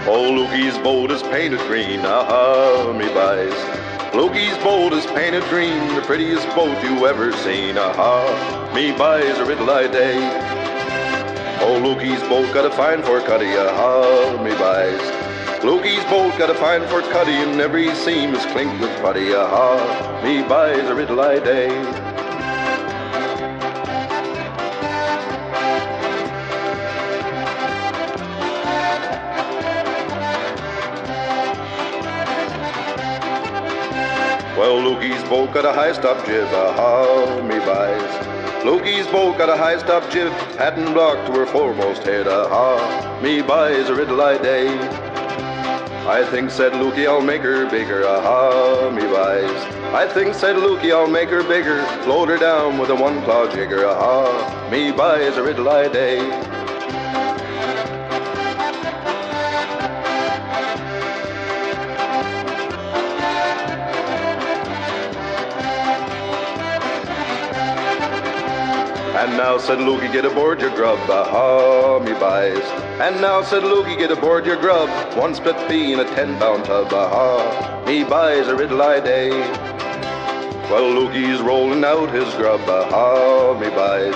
Oh, Lukey's boat is painted green, aha, me buys. Lukey's boat is painted green, the prettiest boat you ever seen, aha, me buys a riddle-eye day. Oh, Lukey's boat got a fine for cuddy, aha, me buys. Lukey's boat got a fine for cuddy, and every seam is clinked with putty, aha, me buys a riddle-eye day. Well, Lukey's boat got a high-stop jib, aha, me buys. Lukey's boat got a high-stop jib, padding block to her foremost head, aha, me buys a riddle-eye day. I think, said Lukey, I'll make her bigger, aha, me buys. I think, said Lukey, I'll make her bigger, float her down with a one-claw jigger, aha, me buys a riddle-eye day. And now, said Lukey, get aboard your grub, aha, me buys. And now, said Lukey, get aboard your grub, one split pea in a 10-pound tub, aha, me buys a riddle-eye day. Well, Lukey's rolling out his grub, aha, me buys.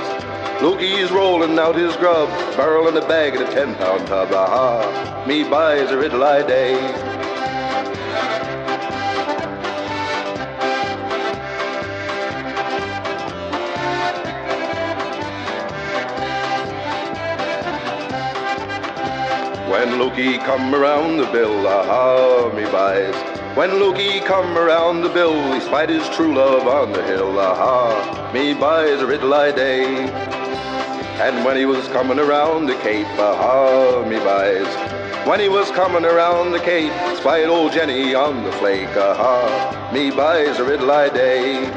Lukey's rolling out his grub, barrel in a bag in a 10-pound tub, aha, me buys a riddle-eye day. When Lukey come around the bill, aha, me buys. When Lukey come around the bill, he spied his true love on the hill, aha, me buys a riddle-eye day. And when he was coming around the cape, aha, me buys. When he was coming around the cape, spied old Jenny on the flake, aha, me buys a riddle-eye day.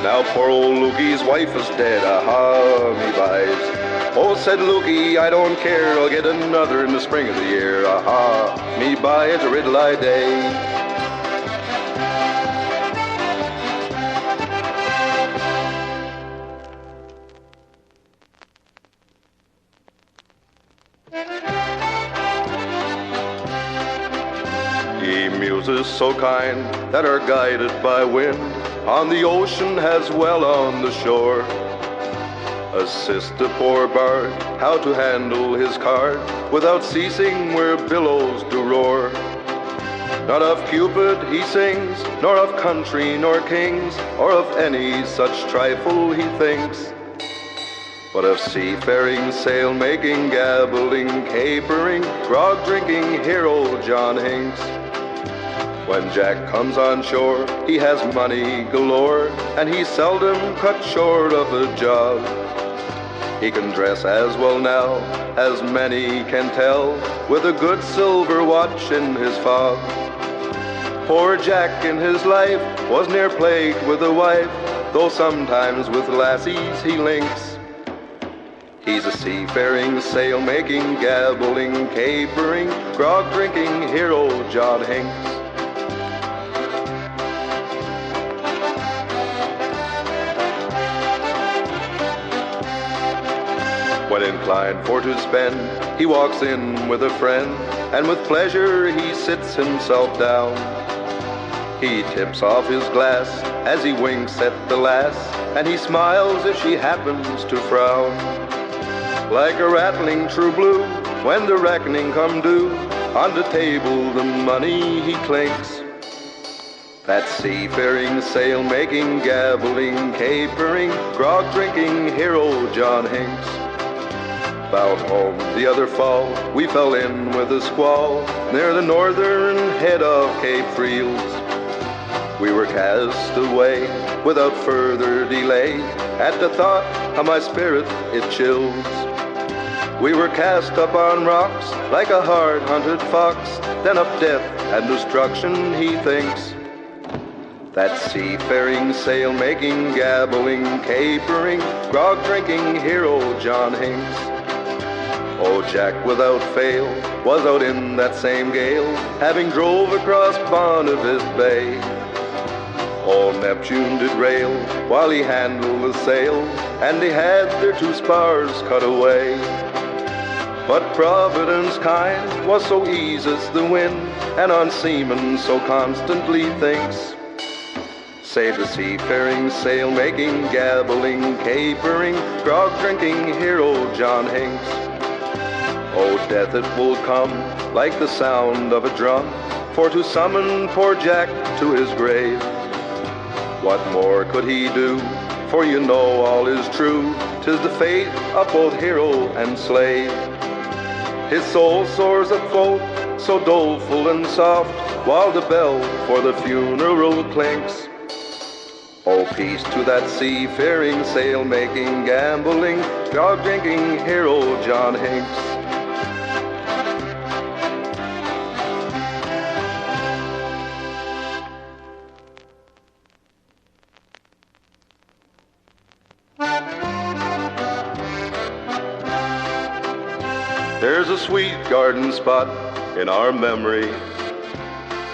Now poor old Lukey's wife is dead, aha, me buys. Oh, said Lukey, I don't care, I'll get another in the spring of the year, aha, me buys a riddle-eye day. Ye muses so kind that are guided by wind, on the ocean as well on the shore, assist a poor bard how to handle his card without ceasing where billows do roar. Not of Cupid he sings, nor of country nor kings, or of any such trifle he thinks, but of seafaring, sail-making, gabbling, capering, grog-drinking hero John Hinks. When Jack comes on shore, he has money galore, and he's seldom cut short of a job. He can dress as well now as many can tell, with a good silver watch in his fob. Poor Jack in his life was near plagued with a wife, though sometimes with lassies he links. He's a seafaring, sail-making, gabbling, capering, grog-drinking hero John Hinks. When inclined for to spend, he walks in with a friend, and with pleasure he sits himself down. He tips off his glass as he winks at the lass, and he smiles if she happens to frown. Like a rattling true blue, when the reckoning come due, on the table the money he clinks. That seafaring, sail-making, gabbling, capering, grog-drinking hero John Hinks. Bound home the other fall, we fell in with a squall near the northern head of Cape Friels. We were cast away without further delay, at the thought of my spirit it chills. We were cast up on rocks like a hard-hunted fox, then of death and destruction he thinks. That seafaring, sail-making, gabbling, capering, grog-drinking hero John Hinks. Oh, Jack without fail was out in that same gale, having drove across Bonneville Bay. Old Neptune did rail while he handled the sail, and they had their two spars cut away. But Providence kind was so easy as the wind, and on seamen so constantly thinks. Save the seafaring, sail-making, gabbling, capering, grog-drinking hero John Hinks. Oh, death it will come like the sound of a drum, for to summon poor Jack to his grave. What more could he do? For you know all is true, 'tis the fate of both hero and slave. His soul soars afloat, so doleful and soft, while the bell for the funeral clinks. Oh, peace to that seafaring, sail-making, gambling, grog-drinking hero John Hinks. There's a sweet garden spot in our memory.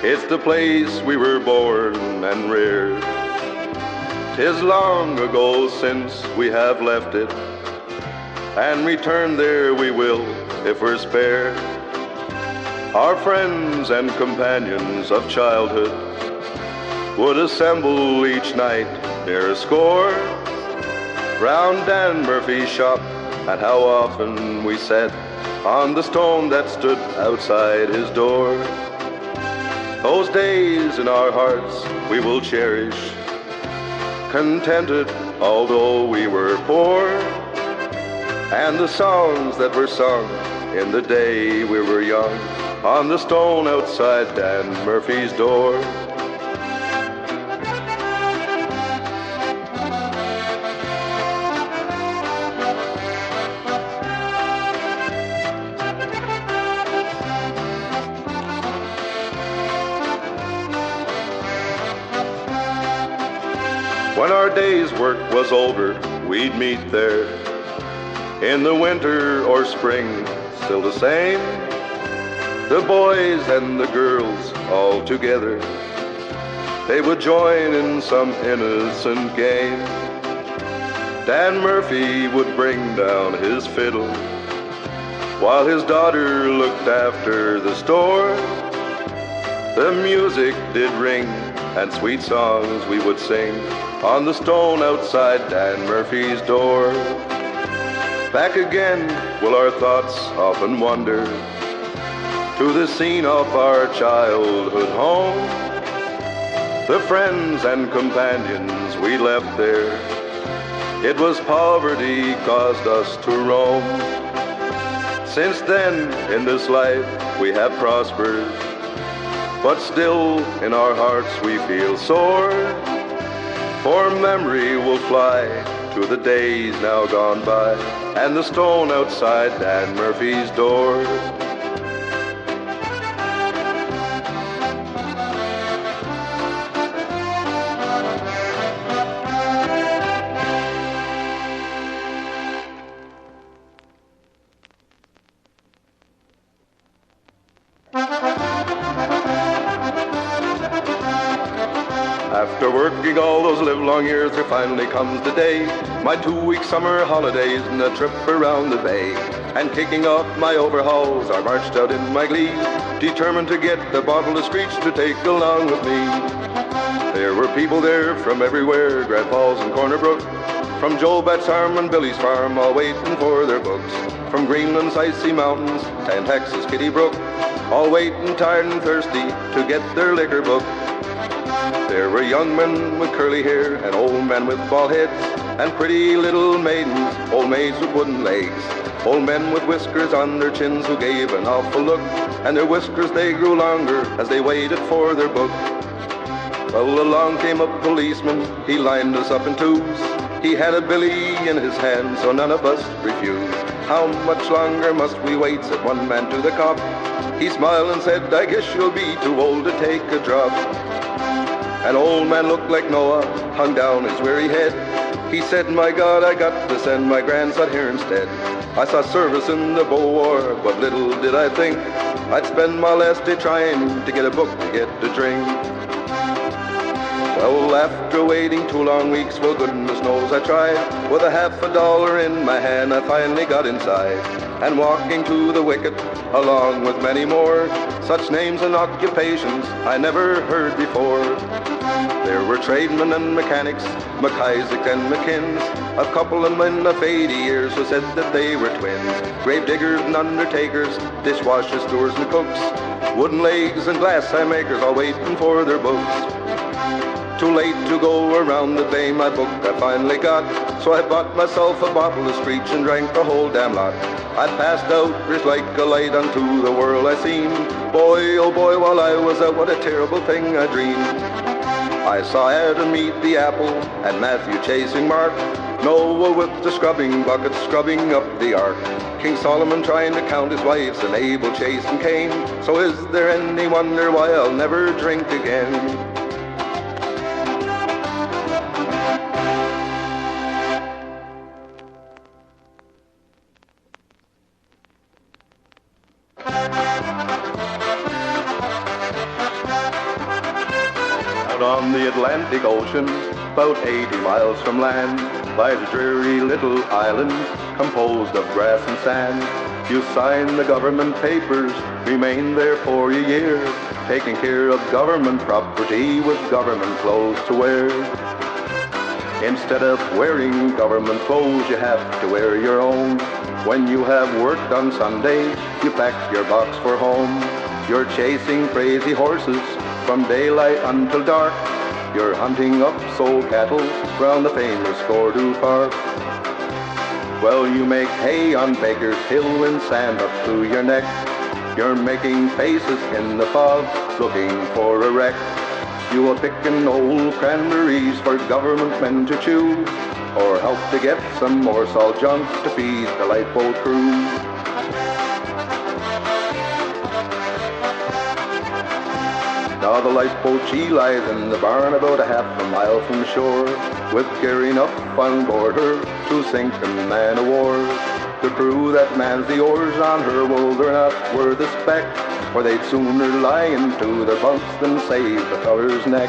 It's the place we were born and reared. 'Tis long ago since we have left it, and return there we will if we're spared. Our friends and companions of childhood would assemble each night near a score round Dan Murphy's shop, and how often we sat on the stone that stood outside his door. Those days in our hearts we will cherish, contented although we were poor, and the songs that were sung in the day we were young on the stone outside Dan Murphy's door. When our day's work was over, we'd meet there. In the winter or spring, still the same. The boys and the girls all together, they would join in some innocent game. Dan Murphy would bring down his fiddle, while his daughter looked after the store. The music did ring, and sweet songs we would sing on the stone outside Dan Murphy's door. Back again will our thoughts often wander to the scene of our childhood home. The friends and companions we left there, it was poverty caused us to roam. Since then in this life we have prospered, but still in our hearts we feel sore. For memory will fly to the days now gone by, and the stone outside Dan Murphy's door. After working all those livelong years, there finally comes the day, my 2-week summer holidays and a trip around the bay. And kicking off my overhauls, I marched out in my glee, determined to get the bottle of Screech to take along with me. There were people there from everywhere, Grand Falls and Corner Brook, from Joe Bat's farm and Billy's farm, all waiting for their books. From Greenland's icy mountains and Texas Kitty Brook, all waiting tired and thirsty to get their liquor book. There were young men with curly hair and old men with bald heads, and pretty little maidens, old maids with wooden legs. Old men with whiskers on their chins who gave an awful look, and their whiskers they grew longer as they waited for their book. Well, along came a policeman, he lined us up in twos. He had a billy in his hand, so none of us refused. How much longer must we wait, said one man to the cop. He smiled and said, I guess you'll be too old to take a drop. An old man looked like Noah, hung down his weary head. He said, my God, I got to send my grandson here instead. I saw service in the Boer War, but little did I think I'd spend my last day trying to get a book to get a drink. Well, after waiting 2 long weeks, well, goodness knows I tried. With a $50 in my hand, I finally got inside. And walking to the wicket, along with many more, such names and occupations I never heard before. There were tradesmen and mechanics, McIsaac and McKinns, a couple of men of 80 years who said that they were twins. Grave diggers and undertakers, dishwashers, stewards and cooks, wooden legs and glass sign makers all waiting for their books. Too late to go around the bay, my book I finally got, so I bought myself a bottle of Screech and drank the whole damn lot. I passed out just like a light unto the world I seen. Boy, oh boy, while I was out, what a terrible thing I dreamed. I saw Adam eat the apple and Matthew chasing Mark, Noah with the scrubbing bucket scrubbing up the ark, King Solomon trying to count his wives and Abel chasing Cain. So is there any wonder why I'll never drink again? On the Atlantic Ocean, about 80 miles from land, lies a dreary little island composed of grass and sand. You sign the government papers, remain there for a year, taking care of government property with government clothes to wear. Instead of wearing government clothes, you have to wear your own. When you have worked on Sunday, you pack your box for home. You're chasing crazy horses from daylight until dark. You're hunting up soul cattle round the famous Scordu Park. Well, you make hay on Baker's Hill and sand up to your neck. You're making faces in the fog, looking for a wreck. You are picking old cranberries for government men to chew, or help to get some more salt junk to feed the lifeboat crew. Now the lifeboat, she lies in the barn about a half a mile from shore, with gear enough on board her to sink a man of war. The crew that mans the oars on her, well, they're not worth a speck, for they'd sooner lie into their bunks than save the feller's neck.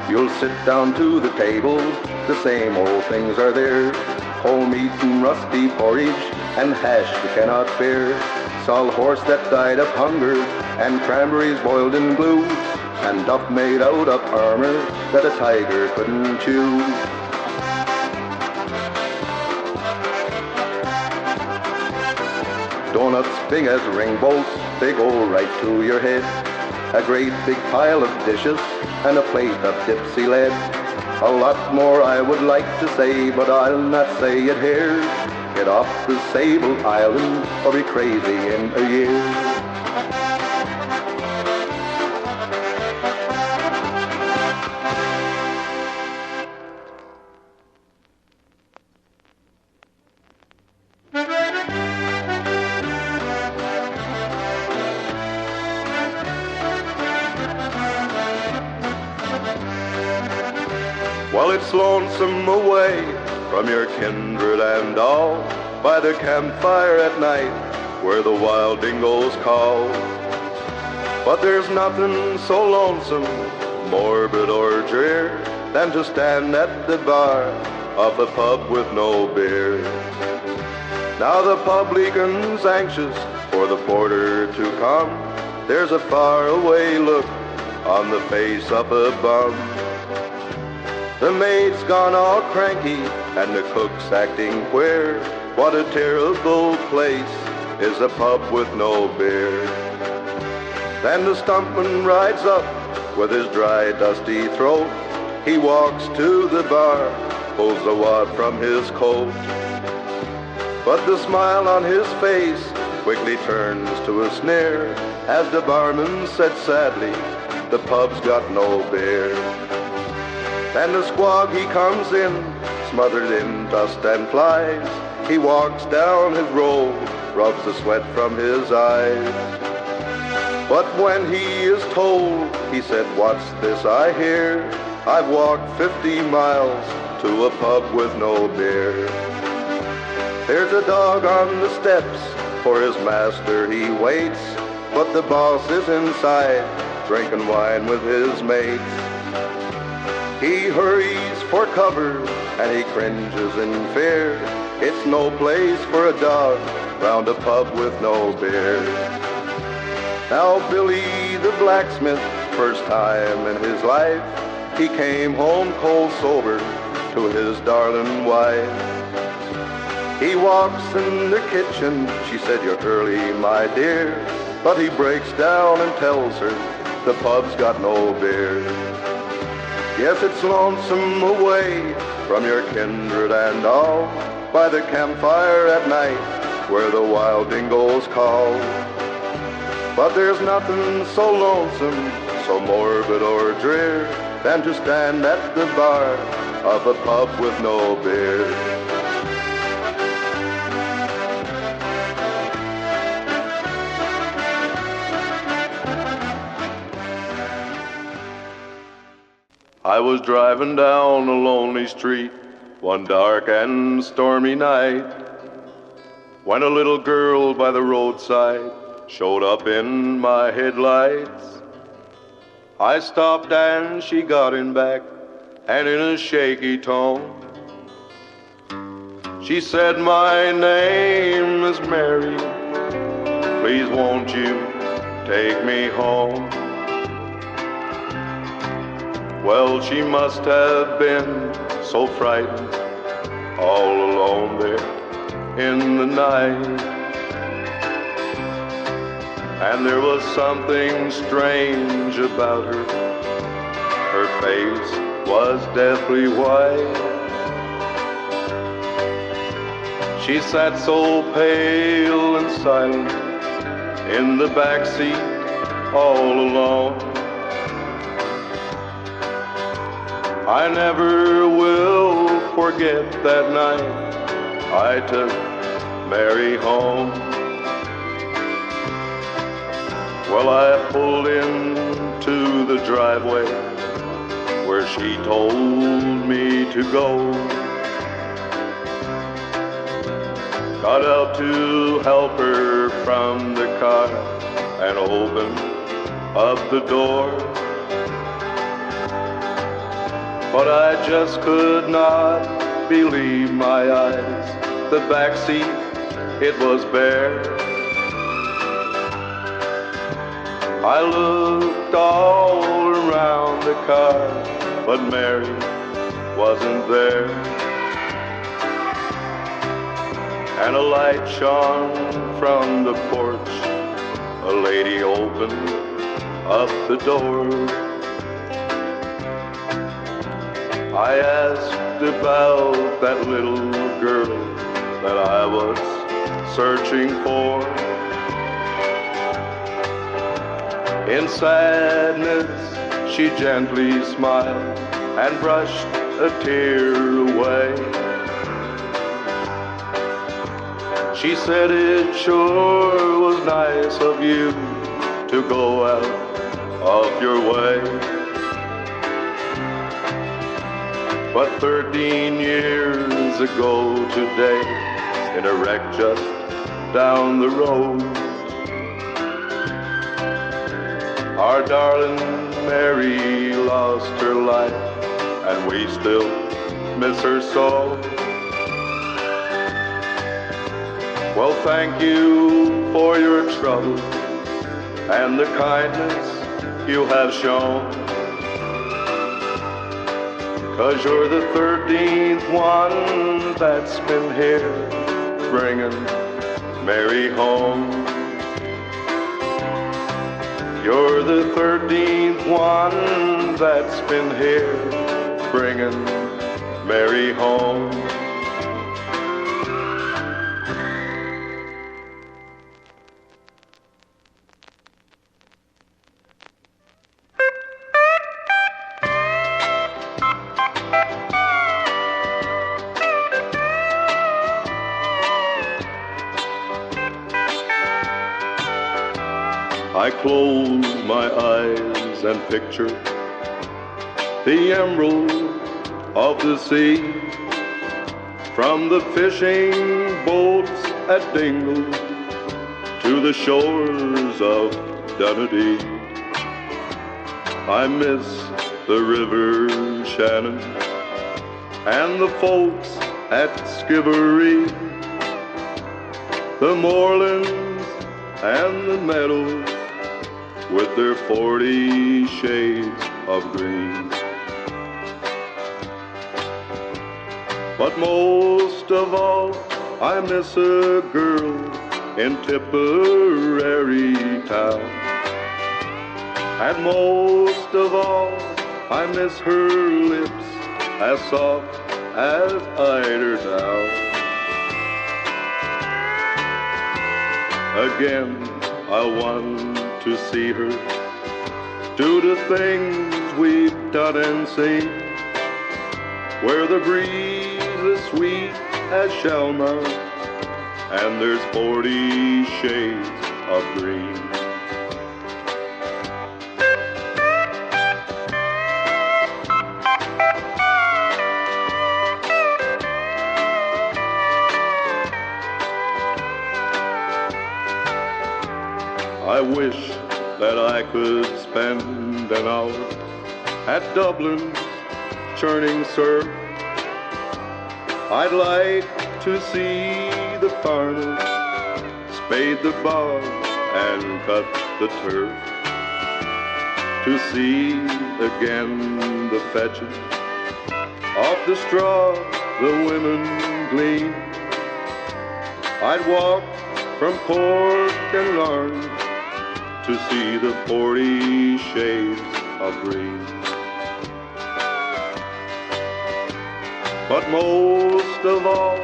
You'll sit down to the table, the same old things are there, whole meat and rusty porridge and hash you cannot bear. Salt horse that died of hunger, and cranberries boiled in glue, and duff made out of armor that a tiger couldn't chew. Donuts big as ring bolts, they go right to your head. A great big pile of dishes and a plate of tipsy lead. A lot more I would like to say, but I'll not say it here. Get off the Sable Island or be crazy in a year. Well, it's lonesome away from your kindred and all, by the campfire at night where the wild dingoes call. But there's nothing so lonesome, morbid or drear, than to stand at the bar of a pub with no beer. Now the publican's anxious for the porter to come. There's a faraway look on the face of a bum. The maid's gone all cranky and the cook's acting queer. What a terrible place is a pub with no beer. Then the stumpman rides up with his dry, dusty throat. He walks to the bar, pulls the wad from his coat. But the smile on his face quickly turns to a sneer as the barman said sadly, the pub's got no beer. And the squag, he comes in, smothered in dust and flies. He walks down his road, rubs the sweat from his eyes. But when he is told, he said, what's this I hear? I've walked 50 miles to a pub with no beer. There's a dog on the steps, for his master he waits, but the boss is inside, drinking wine with his mates. He hurries for cover, and he cringes in fear. It's no place for a dog round a pub with no beer. Now Billy the blacksmith, first time in his life, he came home cold sober to his darling wife. He walks in the kitchen, she said, "You're early, my dear," but he breaks down and tells her the pub's got no beer. Yes, it's lonesome away from your kindred and all, by the campfire at night where the wild dingoes call. But there's nothing so lonesome, so morbid or drear, than to stand at the bar of a pub with no beer. I was driving down a lonely street one dark and stormy night, when a little girl by the roadside showed up in my headlights. I stopped and she got in back, and in a shaky tone, she said, "My name is Mary, please won't you take me home?" Well, she must have been so frightened, all alone there in the night. And there was something strange about her. Her face was deathly white. She sat so pale and silent in the back seat all alone. I never will forget that night I took Mary home. Well, I pulled into the driveway where she told me to go. Got out to help her from the car and open up the door. But I just could not believe my eyes. The back seat, it was bare. I looked all around the car, but Mary wasn't there. And a light shone from the porch. A lady opened up the door. I asked about that little girl that I was searching for. In sadness, she gently smiled and brushed a tear away. She said, "It sure was nice of you to go out of your way. But 13 years ago today, in a wreck just down the road, our darling Mary lost her life, and we still miss her so. Well, thank you for your trouble and the kindness you have shown, 'cause you're the 13th one that's been here bringing Mary home. You're the 13th one that's been here bringing Mary home." I close my eyes and picture the emerald of the sea, from the fishing boats at Dingle to the shores of Dunedin. I miss the river Shannon and the folks at Skibbereen, the moorlands and the meadows with their 40 shades of green. But most of all, I miss a girl in Tipperary town. And most of all, I miss her lips as soft as eider down. Again, I want to see her, do the things we've done and seen, where the breeze is sweet as Shelma and there's 40 shades of green. I wish that I could spend an hour at Dublin churning surf. I'd like to see the farmers spade the bog and cut the turf, to see again the fetching off the straw the women glean. I'd walk from Cork and Larne to see the 40 shades of green. But most of all,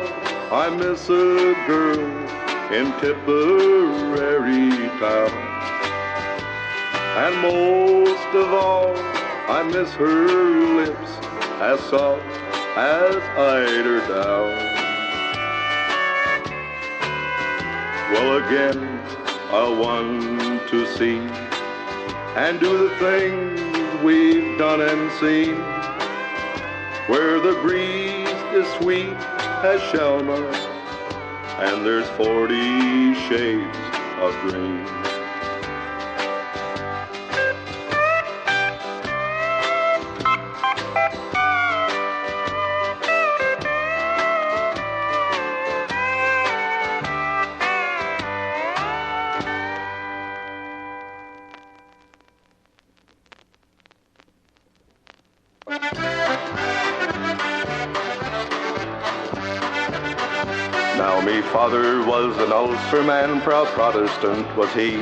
I miss a girl in Tipperary town. And most of all, I miss her lips as soft as eider down. Well, again, I want to see and do the things we've done and seen, where the breeze is sweet as Shelma and there's 40 shades of green. Now me father was an Ulsterman, proud Protestant was he.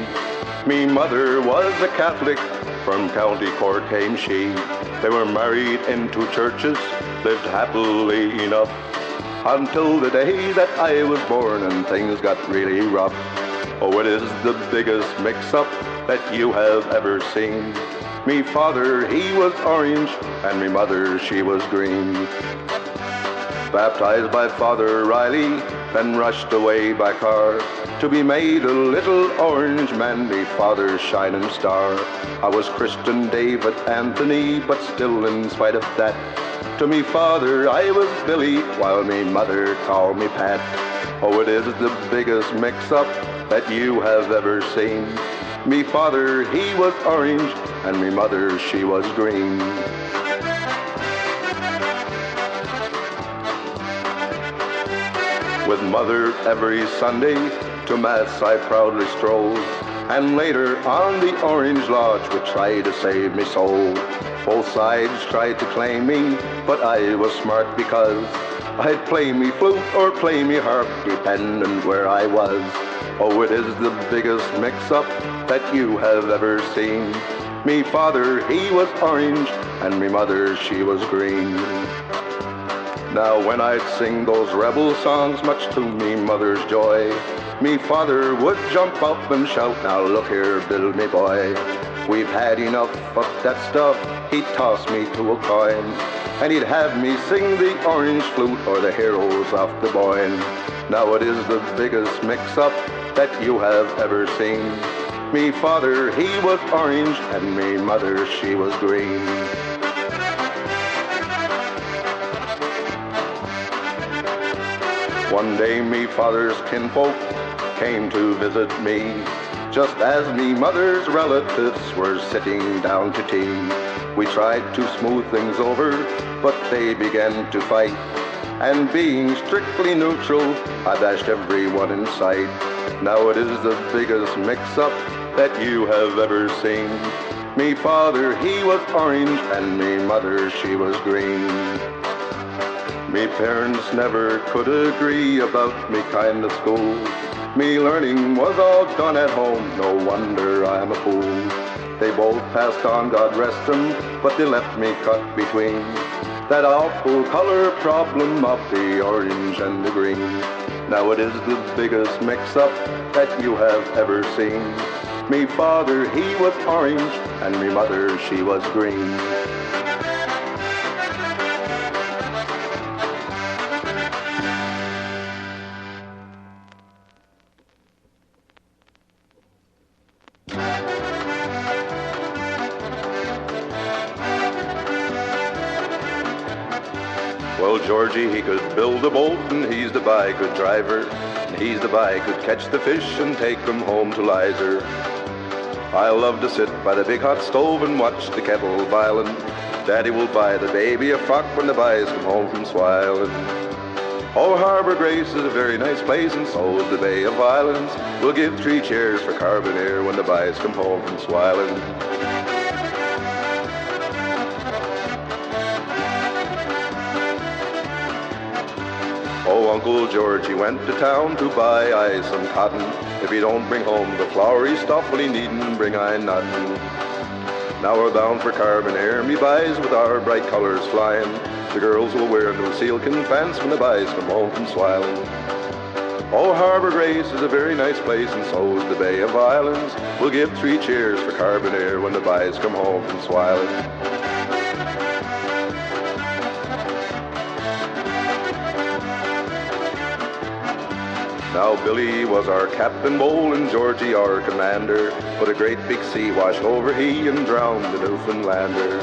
Me mother was a Catholic, from County Cork came she. They were married in 2 churches, lived happily enough, until the day that I was born and things got really rough. Oh, it is the biggest mix-up that you have ever seen. Me father, he was orange, and me mother, she was green. Baptized by Father Riley, then rushed away by car to be made a little orange man, me father's shining star. I was Christian David Anthony, but still in spite of that, to me father I was Billy, while me mother called me Pat. Oh, it is the biggest mix-up that you have ever seen. Me father, he was orange, and me mother, she was green. With mother every Sunday to Mass I proudly strolled, and later on the Orange Lodge would try to save me soul. Both sides tried to claim me, but I was smart because I'd play me flute or play me harp, depending where I was. Oh, it is the biggest mix-up that you have ever seen. Me father, he was orange, and me mother, she was green. Now when I'd sing those rebel songs, much to me mother's joy, me father would jump up and shout, now look here, Bill, me boy. We've had enough of that stuff. He'd toss me to a coin, and he'd have me sing the orange flute or the heroes of the Boyne. Now it is the biggest mix-up that you have ever seen. Me father, he was orange, and me mother, she was green. One day me father's kinfolk came to visit me, just as me mother's relatives were sitting down to tea. We tried to smooth things over, but they began to fight, and being strictly neutral, I bashed everyone in sight. Now it is the biggest mix-up that you have ever seen. Me father, he was orange, and me mother, she was green. Me parents never could agree about me kind of school. Me learning was all done at home, no wonder I'm a fool. They both passed on, God rest them, but they left me cut between that awful color problem of the orange and the green. Now it is the biggest mix-up that you have ever seen. Me father, he was orange, and me mother, she was green. Well, Georgie, he could build a boat, and he's the by good driver. And he's the by could catch the fish and take them home to Lizer. I love to sit by the big hot stove and watch the kettle boiling. Daddy will buy the baby a frock when the boys come home from swiling. Oh, Harbor Grace is a very nice place, and so is the Bay of Islands. We'll give 3 cheers for Carbonear when the boys come home from swiling. Oh, Uncle George, he went to town to buy I some cotton. If he don't bring home the flowery stuff, well, he needn't bring I nothing. Now we're bound for Carbonear, me buys with our bright colors flying. The girls will wear new sealskin pants when the boys come home from swiling. Oh, Harbor Grace is a very nice place, and so is the Bay of Islands. We'll give 3 cheers for Carbonear when the boys come home from swiling. Now Billy was our captain bowl and Georgie our commander, but a great big sea washed over he and drowned the Newfoundlander.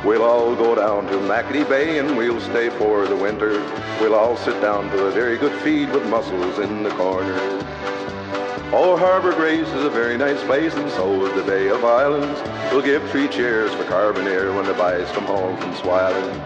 We'll all go down to Mackety Bay and we'll stay for the winter. We'll all sit down to a very good feed with mussels in the corner. Oh, Harbor Grace is a very nice place, and so is the Bay of Islands. We'll give 3 cheers for Carbonear when the boys come home from swiling.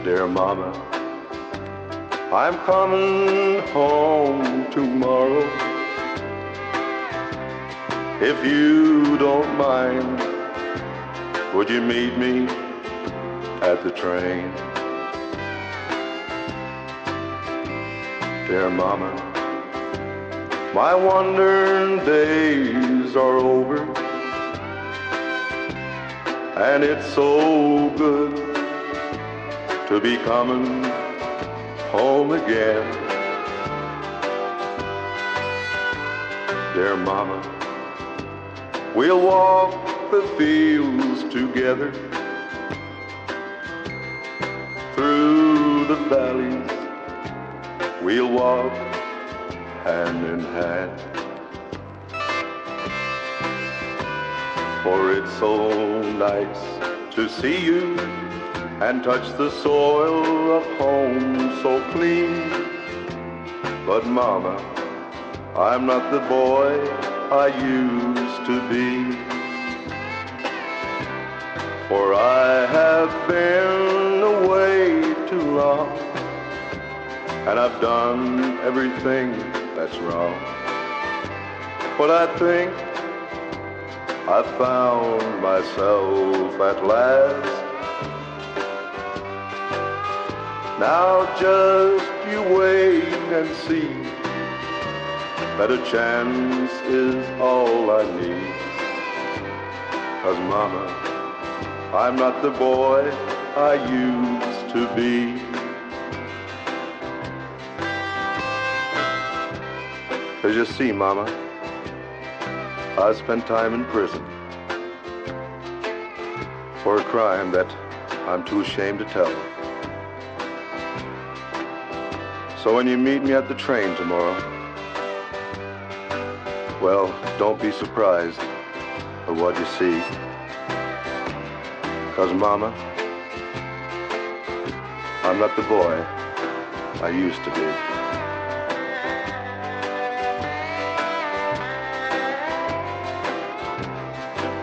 Dear Mama, I'm coming home tomorrow. If you don't mind, would you meet me at the train? Dear Mama, my wandering days are over, and it's so good to be coming home again. Dear Mama, we'll walk the fields together, through the valleys we'll walk hand in hand. For it's so nice to see you and touch the soil of home so clean. But Mama, I'm not the boy I used to be. For I have been away too long, and I've done everything that's wrong. But I think I've found myself at last. Now just you wait and see that a chance is all I need. 'Cause Mama, I'm not the boy I used to be. 'Cause you see, Mama, I spent time in prison for a crime that I'm too ashamed to tell. So when you meet me at the train tomorrow, well, don't be surprised at what you see. 'Cause Mama, I'm not the boy I used to be.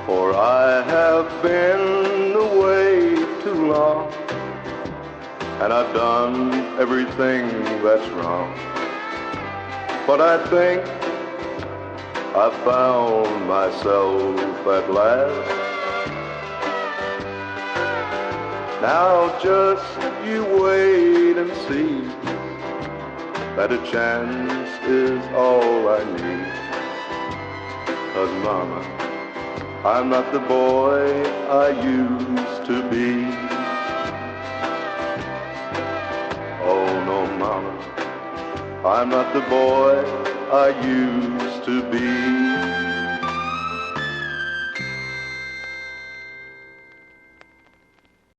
For I have been away too long, and I've done everything that's wrong. But I think I found myself at last. Now just you wait and see that a chance is all I need. 'Cause Mama, I'm not the boy I used to be. Oh no, Mama, I'm not the boy I used to be.